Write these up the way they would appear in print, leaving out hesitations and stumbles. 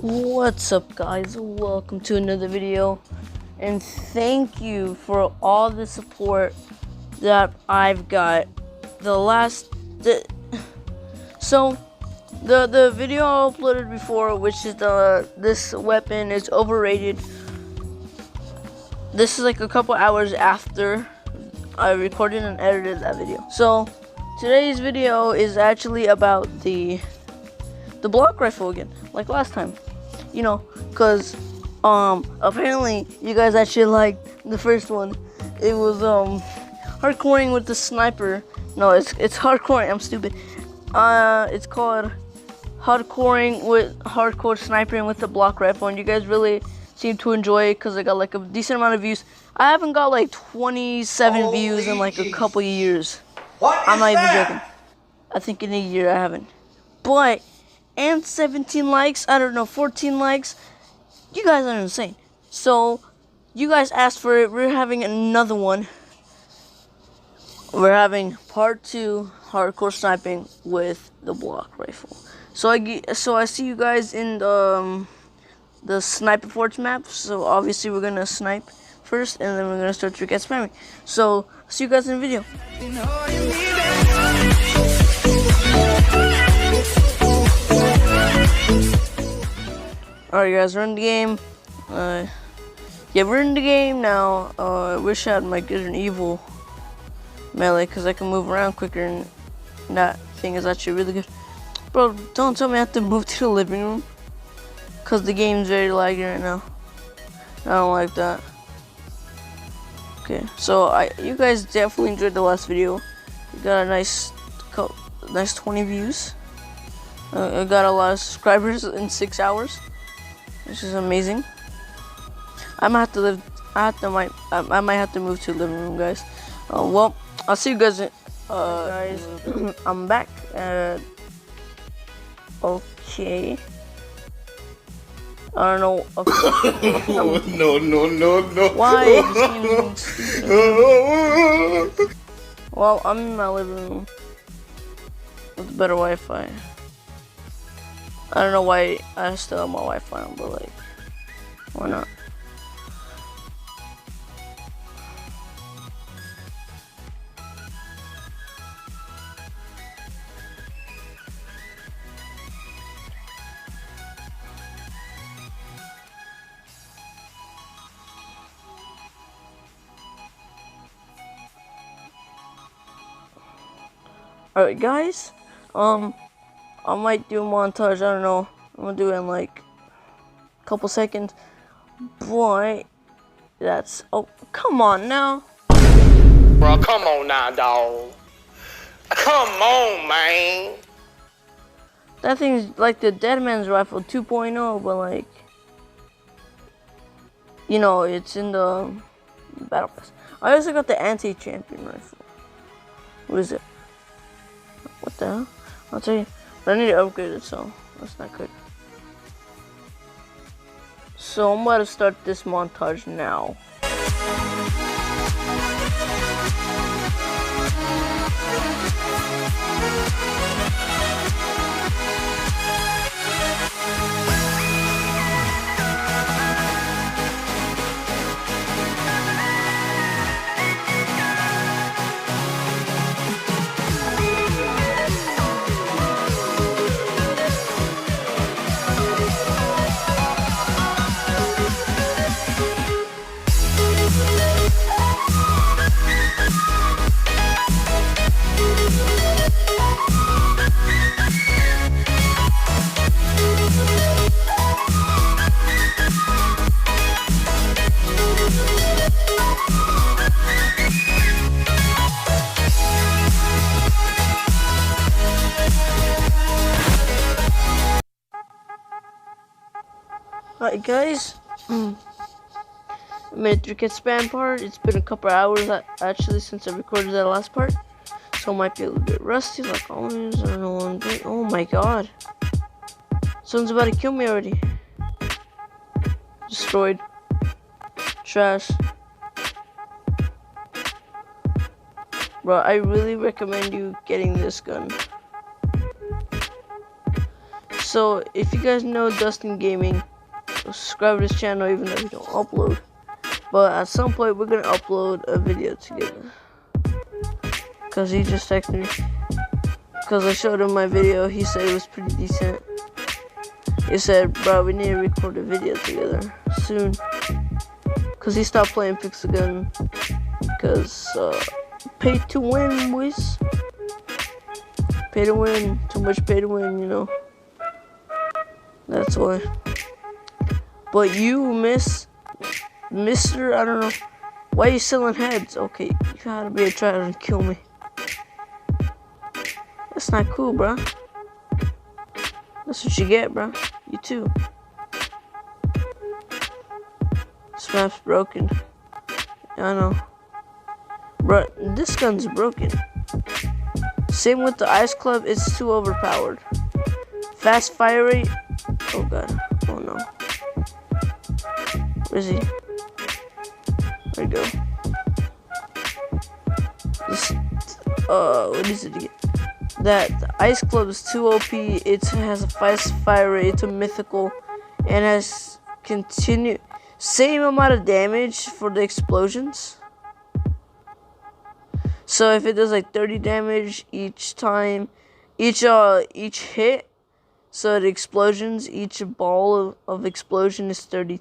What's up, guys? Welcome to another video, and thank you for all the support that I've got. The video I uploaded before, which is this weapon is overrated. This is like a couple hours after I recorded and edited that video. So today's video is actually about the block rifle again, like last time. You know, cause apparently you guys actually liked the first one. It was hardcoring with the sniper. No, it's hardcoring. I'm stupid. It's called hardcoring with hardcore sniping with the block rifle, and you guys really seem to enjoy it because I got like a decent amount of views. I haven't got like 27 views in like a couple years. I'm not even joking. I think in a year I haven't. But and 17 likes, I don't know, 14 likes. You guys are insane. So you guys asked for it. We're having another one. We're having part 2 hardcore sniping with the block rifle. So I see you guys in the sniper forge map. So obviously we're gonna snipe first, and then we're gonna start to get spamming. So see you guys in the video. Alright guys, we're in the game. Yeah, we're in the game now. I wish I had my good and evil melee, because I can move around quicker, and that thing is actually really good. Bro, don't tell me I have to move to the living room, because the game's very laggy right now. I don't like that. Okay, so you guys definitely enjoyed the last video. We got a nice 20 views. I got a lot of subscribers in 6 hours, which is amazing. I might have to move to the living room, guys. Well, I'll see you guys. Guys, I'm back. Okay. I don't know. Okay. No. Why? This game is well, I'm in my living room with better Wi-Fi. I don't know why I still have my Wi-Fi on, but like, why not? Alright guys, I might do a montage, I don't know. I'm gonna do it in like a couple seconds. Boy, that's, oh, come on now. Bro, come on now, dog. Come on, man. That thing's like the Dead Man's Rifle 2.0, but like, you know, it's in the Battle Pass. I also got the Anti-Champion Rifle. What is it? What the hell? I'll tell you. But I need to upgrade it, so that's not good. So I'm about to start this montage now. Alright guys, I made it through get spam part. It's been a couple hours actually since I recorded that last part, so I might be a little bit rusty like always. I don't know what I'm doing. Oh my god, someone's about to kill me already. Destroyed. Trash. Bro, I really recommend you getting this gun. So if you guys know Dustin Gaming, subscribe to his channel even though we don't upload. But at some point we're gonna upload a video together. Cause he just texted me. Cause I showed him my video, he said it was pretty decent. He said, bro, we need to record a video together soon. Cause he stopped playing Pixagun. Cause pay to win, boys. Pay to win, too much pay to win, you know. That's why. But you, Mr. I don't know. Why are you selling heads? Okay, you gotta be a tryhard and kill me. That's not cool, bro. That's what you get, bro. You too. This map's broken. I know. Bro, this gun's broken. Same with the Ice Club, it's too overpowered. Fast fire rate. Oh god. Oh no. Where is he? There we go. This, what is it again? That the Ice Club is too OP. It has a fast fire rate. It's a mythical, and has same amount of damage for the explosions. So if it does like 30 damage each time, each hit. So the explosions, each ball of explosion is 30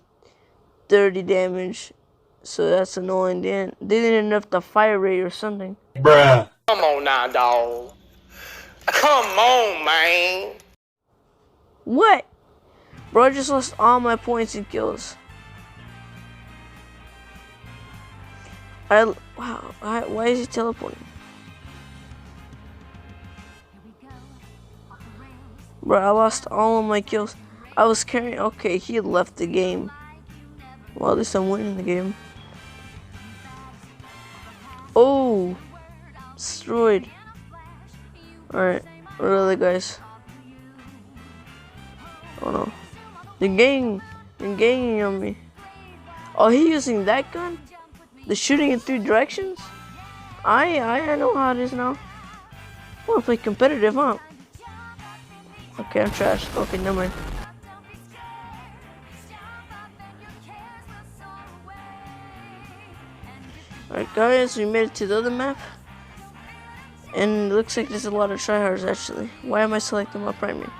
damage. So that's annoying. They didn't up the fire rate or something. Bruh. Come on now, dog. Come on, man. What? Bro, I just lost all my points and kills. Wow. Why is he teleporting? Bro, I lost all of my kills. I was carrying. Okay, he had left the game. Well, at least I'm winning the game. Oh, destroyed. Alright, where are the guys? Oh no. They're ganging on me. Oh, he using that gun? The shooting in 3 directions? I know how it is now. I wanna play competitive, huh? Okay, I'm trash. Okay, never mind. Alright guys, we made it to the other map. And it looks like there's a lot of tryhards actually. Why am I selecting my primary?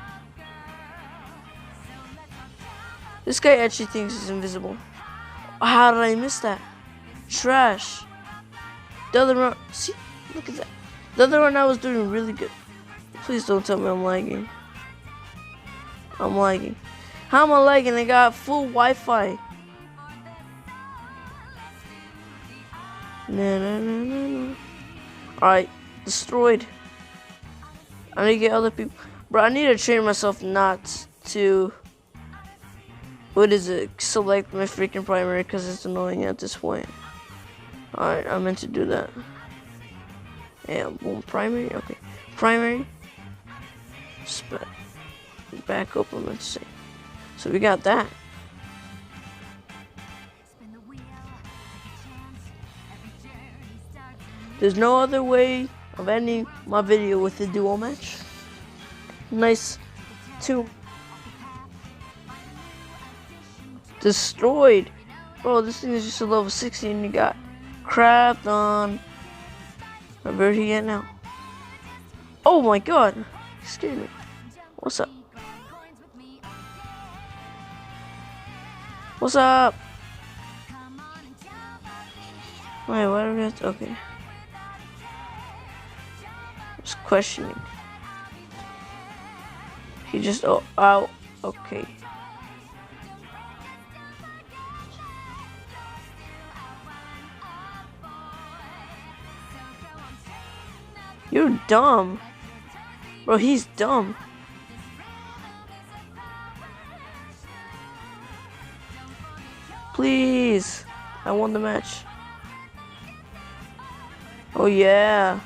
This guy actually thinks he's invisible. How did I miss that? Trash. The other run, see, look at that. The other one I was doing really good. Please don't tell me I'm lagging. I'm lagging. How am I lagging? I got full Wi-Fi. No. Alright, destroyed. I need to get other people. Bro, I need to train myself not to. What is it? Select my freaking primary because it's annoying at this point. Alright, I meant to do that. Yeah, boom, primary. Okay, primary. Back up, I meant to say. So we got that. There's no other way of ending my video with a duo match. Nice. 2. Destroyed. Bro, this thing is just a level 60 and you got crapped on. Where he at now? Oh my god. He scared me. What's up? What's up? Wait, what are we at? Okay. Just questioning. He just out. Okay. You're dumb. Bro, he's dumb. Please. I won the match. Oh yeah.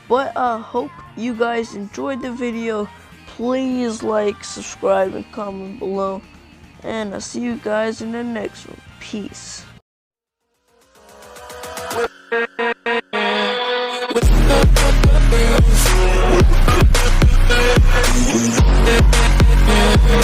But hope you guys enjoyed the video. Please like, subscribe, and comment below. And I'll see you guys in the next one. Peace. We